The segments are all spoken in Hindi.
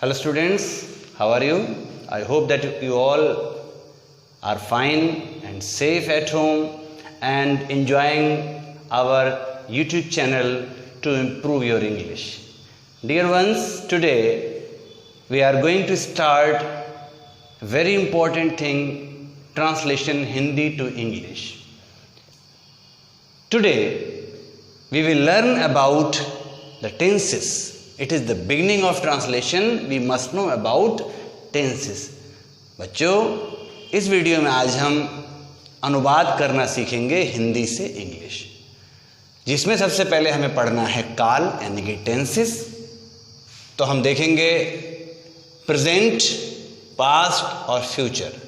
Hello students, how are you? I hope that you all are fine and safe at home and enjoying our YouTube channel to improve your English. Dear ones, today we are going to start very important thing, translation Hindi to English. Today we will learn about the tenses. It is the beginning of translation. We must know about tenses. बच्चों, इस वीडियो में आज हम अनुवाद करना सीखेंगे हिंदी से इंग्लिश, जिसमें सबसे पहले हमें पढ़ना है काल यानी कि टेंसेस. तो हम देखेंगे प्रेजेंट, पास्ट और फ्यूचर.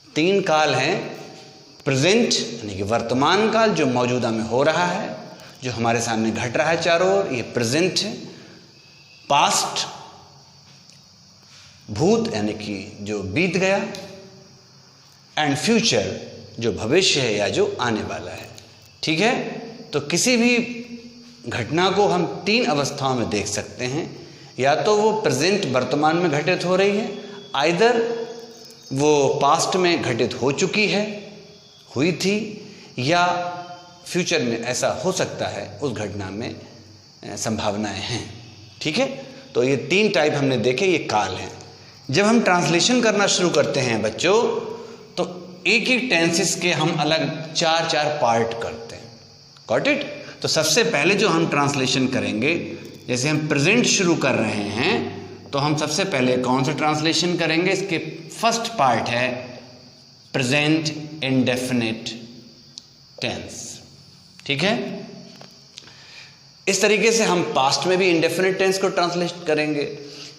3 काल हैं. प्रेजेंट यानी कि वर्तमान काल जो मौजूदा में हो रहा है, जो हमारे सामने घट रहा है चारों ओर, ये प्रेजेंट है. पास्ट भूत यानी कि जो बीत गया, एंड फ्यूचर जो भविष्य है या जो आने वाला है. ठीक है. तो किसी भी घटना को हम 3 अवस्थाओं में देख सकते हैं. या तो वो प्रेजेंट वर्तमान में घटित हो रही है, आइदर वो पास्ट में घटित हो चुकी है, हुई थी, या फ्यूचर में ऐसा हो सकता है, उस घटना में संभावनाएं हैं. ठीक है. तो ये 3 टाइप हमने देखे, ये काल हैं. जब हम ट्रांसलेशन करना शुरू करते हैं बच्चों, तो एक एक टेंसेस के हम अलग 4 पार्ट करते हैं. Got it. तो सबसे पहले जो हम ट्रांसलेशन करेंगे, जैसे हम प्रेजेंट शुरू कर रहे हैं, तो हम सबसे पहले कौन सा ट्रांसलेशन करेंगे? इसके फर्स्ट पार्ट है प्रेजेंट इंडेफिनिट टेंस. ठीक है. इस तरीके से हम पास्ट में भी इंडेफिनिट टेंस को ट्रांसलेट करेंगे,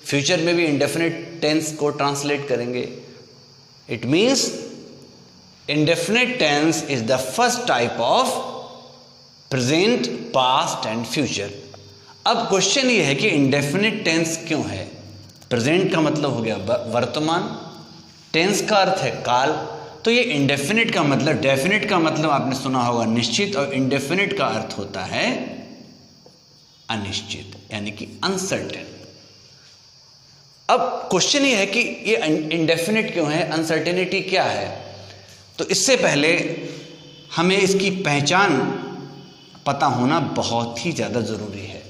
फ्यूचर में भी इंडेफिनिट टेंस को ट्रांसलेट करेंगे. It means indefinite tense is the first type of present, past and future. अब क्वेश्चन ये है कि इंडेफिनिट टेंस क्यों है? प्रेजेंट का मतलब हो गया वर्तमान, टेंस का अर्थ है काल. तो ये इंडेफिनिट का मतलब, डेफिनिट का मतलब आपने सुना होगा निश्चित, और इंडेफिनिट का अर्थ होता है अनिश्चित यानी कि अनसर्टेन. अब क्वेश्चन ये है कि ये इंडेफिनिट क्यों है, अनसर्टेनिटी क्या है? तो इससे पहले हमें इसकी पहचान पता होना बहुत ही ज़्यादा ज़रूरी है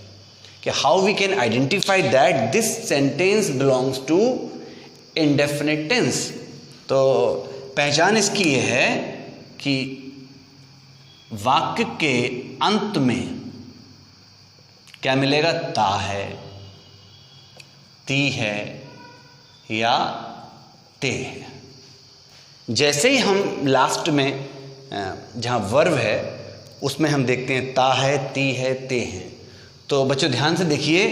कि how we can identify that this sentence belongs to indefinite tense. तो पहचान इसकी ये है कि वाक्य के अंत में क्या मिलेगा? ता है, ती है या ते है. जैसे ही हम लास्ट में जहाँ वर्ब है उसमें हम देखते हैं ता है, ती है, ते हैं. तो बच्चों ध्यान से देखिए,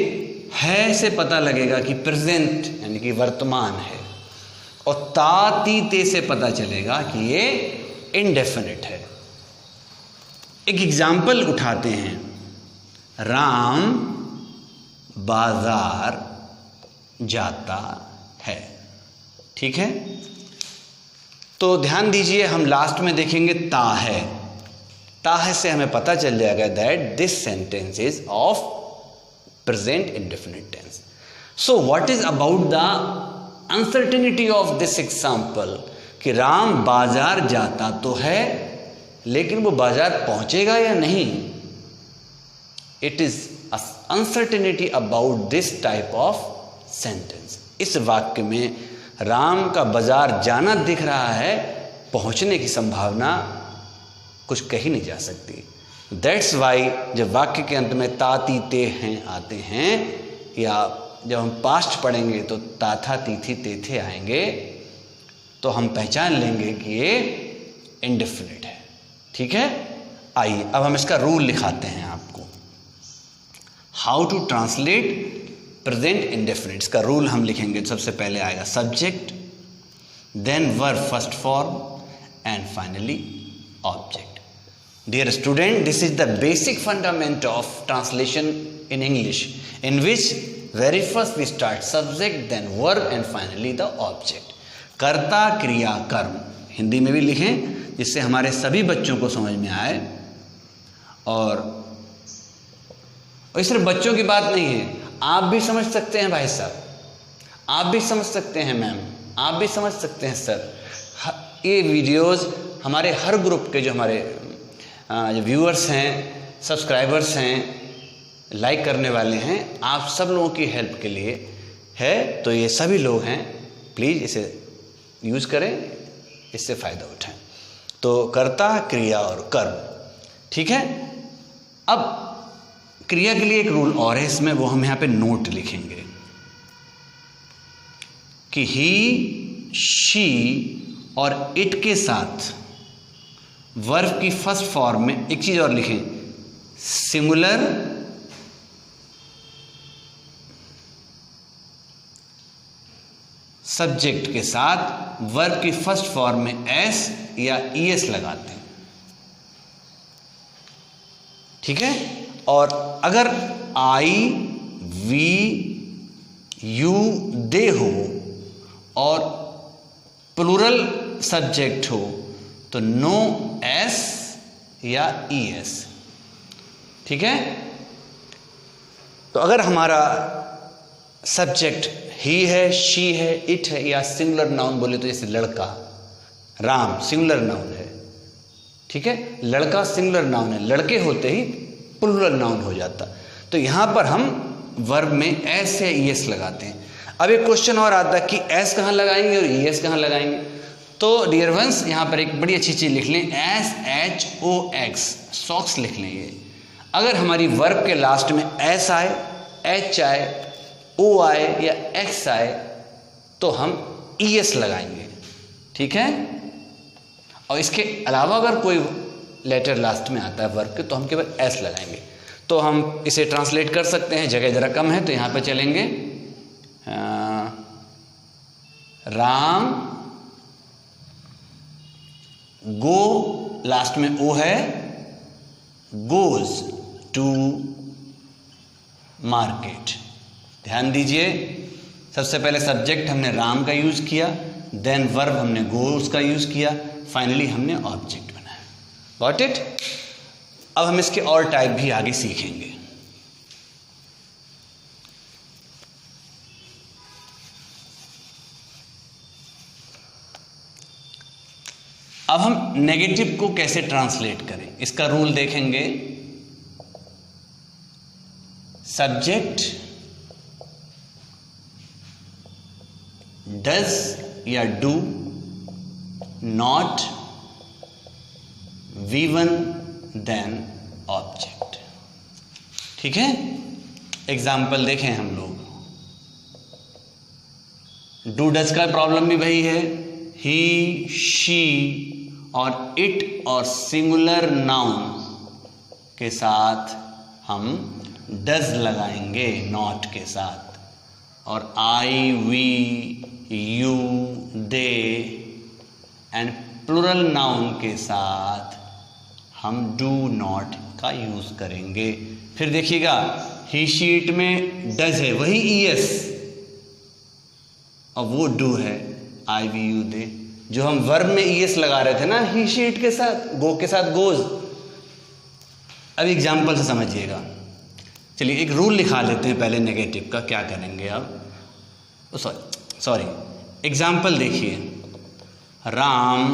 है से पता लगेगा कि प्रेजेंट यानी कि वर्तमान है, और ता, ती, ते से पता चलेगा कि ये इंडेफिनिट है. एक एग्जाम्पल उठाते हैं. राम बाजार जाता है. ठीक है. तो ध्यान दीजिए, हम लास्ट में देखेंगे ता है. ता है से हमें पता चल जाएगा that this sentence is of present indefinite tense. So what is about the uncertainty of this example कि राम बाजार जाता तो है, लेकिन वो बाजार पहुंचेगा या नहीं? It is uncertainty about this type of sentence. इस वाक्य में राम का बाजार जाना दिख रहा है, पहुंचने की संभावना कुछ कही नहीं जा सकती. दैट्स वाई जब वाक्य के अंत में ता, ती, ते हैं आते हैं, या जब हम पास्ट पढ़ेंगे तो ता, था, ती, थी, ते, थे आएंगे, तो हम पहचान लेंगे कि ये इंडेफिनिट है. ठीक है. आइए अब हम इसका रूल लिखाते हैं आपको. How to translate present indefinite. इसका रूल हम लिखेंगे. सबसे पहले आएगा subject, then verb first form, and finally object. Dear student, this is the basic fundament of translation in English, in which very first we start subject, then verb, and finally the object. कर्ता, क्रिया, कर्म हिंदी में भी लिखें जिससे हमारे सभी बच्चों को समझ में आए. और सिर्फ बच्चों की बात नहीं है, आप भी समझ सकते हैं भाई साहब. आप भी समझ सकते हैं मैम, आप भी समझ सकते हैं सर। ये वीडियोस हमारे हर ग्रुप के जो हमारे जो व्यूअर्स हैं, सब्सक्राइबर्स हैं, लाइक करने वाले हैं, आप सब लोगों की हेल्प के लिए है। तो ये सभी लोग हैं, प्लीज़ इसे यूज़ करें, इससे फ़ायदा उठाएं। तो कर्ता, क्रिया और कर्म, ठीक है। अब क्रिया के लिए एक रूल और है इसमें, वो हम यहाँ पे नोट लिखेंगे कि ही, शी और इट के साथ वर्ब की फर्स्ट फॉर्म में एक चीज़ और लिखें, सिंगुलर सब्जेक्ट के साथ वर्ब की फर्स्ट फॉर्म में एस या ईएस लगाते हैं, ठीक है। और अगर आई, वी, यू, दे हो और प्लूरल सब्जेक्ट हो तो नो एस या ईएस, ठीक है। तो अगर हमारा सब्जेक्ट ही है, शी है, इट है या सिंगुलर नाउन बोले तो जैसे लड़का, राम सिंगुलर नाउन है, ठीक है। लड़का सिंगुलर नाउन है, लड़के होते ही प्लूरल नाउन हो जाता। तो यहां पर हम वर्ब में एस या ईएस लगाते हैं। अब एक क्वेश्चन और आता है कि एस कहां लगाएंगे और ईएस कहां लगाएंगे। तो डियर वंस यहां पर एक बड़ी अच्छी चीज लिख लें, SHOX, सॉक्स लिख लें। ये अगर हमारी वर्ब के लास्ट में एस आए, एच आए, ओ आए या एक्स आए तो हम ईएस लगाएंगे, ठीक है। और इसके अलावा अगर कोई लेटर लास्ट में आता है वर्ब के तो हम केवल एस लगाएंगे। तो हम इसे ट्रांसलेट कर सकते हैं, जगह जरा कम है तो यहाँ पर चलेंगे, राम गो, लास्ट में ओ है, गोज टू मार्केट। ध्यान दीजिए, सबसे पहले सब्जेक्ट हमने राम का यूज किया, देन वर्ब हमने गोज का यूज किया, फाइनली हमने ऑब्जेक्ट बनाया। Got it. अब हम इसके और टाइप भी आगे सीखेंगे। अब हम नेगेटिव को कैसे ट्रांसलेट करें, इसका रूल देखेंगे। सब्जेक्ट डज या do, not, V1 then object, ठीक है। एग्जाम्पल देखें हम लोग, डू डज का प्रॉब्लम भी वही है, ही, शी और इट और सिंगुलर नाउन के साथ हम डज लगाएंगे नॉट के साथ, और I, we, you, they and plural noun के साथ हम डू नॉट का यूज करेंगे। फिर देखिएगा, ही, शी, इट में डज है वही ईएस और वो डू है आई, वी, यू, दे। जो हम वर्ब में ईएस लगा रहे थे ना ही, शी, इट के साथ, गो के साथ गोज। अब एग्जाम्पल से समझिएगा। चलिए एक रूल लिखा लेते हैं पहले नेगेटिव का, क्या करेंगे अब। सॉरी, एग्जाम्पल देखिए, राम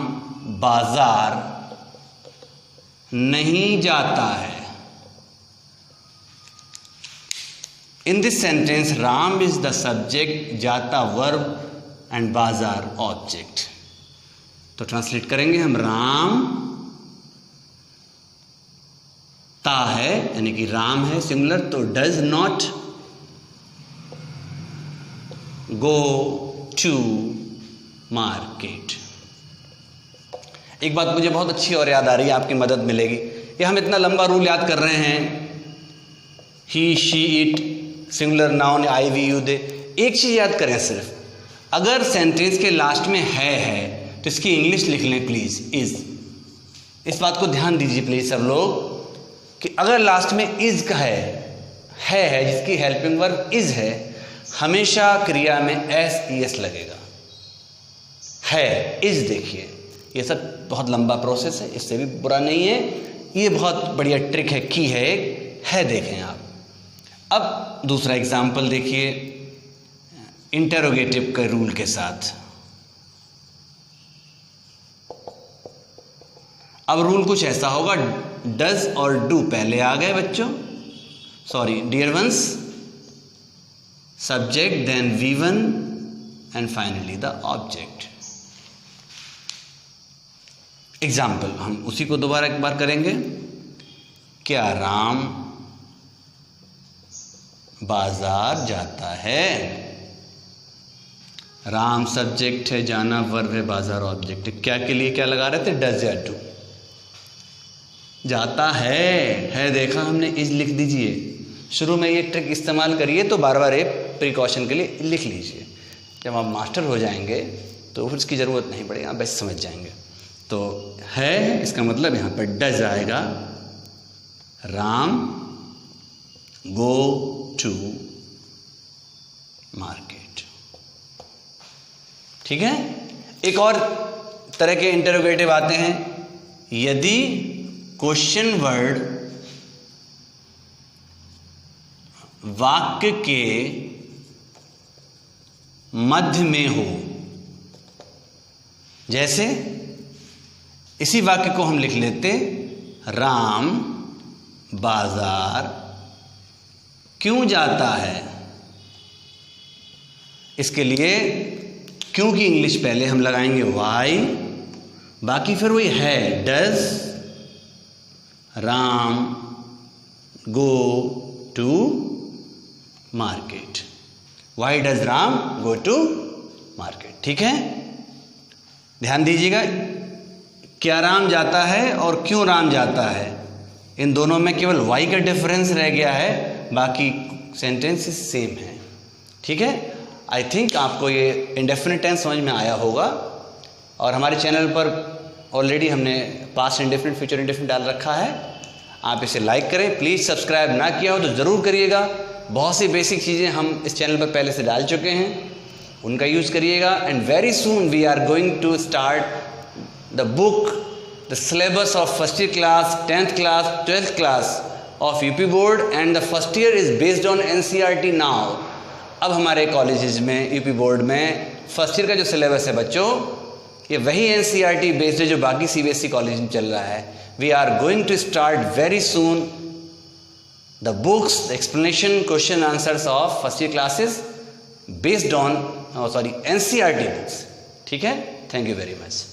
बाजार नहीं जाता है। In this sentence Ram is the subject, जाता वर्ब एंड बाजार ऑब्जेक्ट। तो ट्रांसलेट करेंगे हम, राम ता है यानी कि राम है सिंगुलर, तो does not go to market. एक बात मुझे बहुत अच्छी और याद आ रही है, आपकी मदद मिलेगी। ये हम इतना लंबा रूल याद कर रहे हैं, he, she, it, singular noun, I, we, you, they. एक चीज याद करें सिर्फ, अगर सेंटेंस के लास्ट में है तो इसकी इंग्लिश लिख लें प्लीज, इज। इस बात को ध्यान दीजिए प्लीज सब लोग, कि अगर लास्ट में इज का है जिसकी हेल्पिंग वर्ब इज है, हमेशा क्रिया में एस, ईएस लगेगा। है, इज, देखिए ये सब बहुत लंबा प्रोसेस है, इससे भी बुरा नहीं है, ये बहुत बढ़िया ट्रिक है, की है एक, है, देखें आप। अब दूसरा एग्जाम्पल देखिए, इंटेरोगेटिव के रूल के साथ। अब रूल कुछ ऐसा होगा, डज और डू पहले आ गए बच्चों, sorry dear ones, subject then V1 and finally the object. Example हम उसी को दोबारा एक बार करेंगे। क्या राम बाजार जाता है? राम सब्जेक्ट है, जाना वर्ब है, बाजार ऑब्जेक्ट है। क्या के लिए क्या लगा रहे थे? डज या डू। जाता है देखा हमने, इज लिख दीजिए। शुरू में ये ट्रिक इस्तेमाल करिए तो बार बार ये प्रिकॉशन के लिए लिख लीजिए। जब आप मास्टर हो जाएंगे तो फिर इसकी ज़रूरत नहीं पड़ेगी, आप बस समझ जाएंगे। तो है इसका मतलब यहाँ पर डज आएगा, राम गो टू मार्केट। ठीक है। एक और तरह के इंटरोगेटिव आते हैं। यदि क्वेश्चन वर्ड वाक्य के मध्य में हो, जैसे इसी वाक्य को हम लिख लेते, राम बाजार क्यों जाता है। इसके लिए क्यों की इंग्लिश पहले हम लगाएंगे वाई, बाकी फिर वही है, does Ram go to market. Why does Ram go to market. ठीक है, ध्यान दीजिएगा, क्या राम जाता है और क्यों राम जाता है, इन दोनों में केवल वाई का डिफरेंस रह गया है, बाकी सेंटेंसेस सेम है। ठीक है। आई थिंक आपको ये इंडेफिनिट टेंस समझ में आया होगा। और हमारे चैनल पर ऑलरेडी हमने पास्ट इंडेफिनिट, फ्यूचर इंडेफिनिट डाल रखा है। आप इसे लाइक करें, प्लीज़ सब्सक्राइब ना किया हो तो ज़रूर करिएगा। बहुत सी बेसिक चीज़ें हम इस चैनल पर पहले से डाल चुके हैं, उनका यूज़ करिएगा। And very soon we are going to start the book, the syllabus of first year class, 10th class, 12th class of UP board and the first year is based on NCERT now. अब हमारे कॉलेजेस में, यूपी बोर्ड में फर्स्ट ईयर का जो सिलेबस है बच्चों, ये वही NCERT बेस्ड है जो बाकी CBSE कॉलेज में चल रहा है। We are going to start very soon the books, the explanation, question answers of first year classes based on NCERT books. ठीक है। Thank you very much.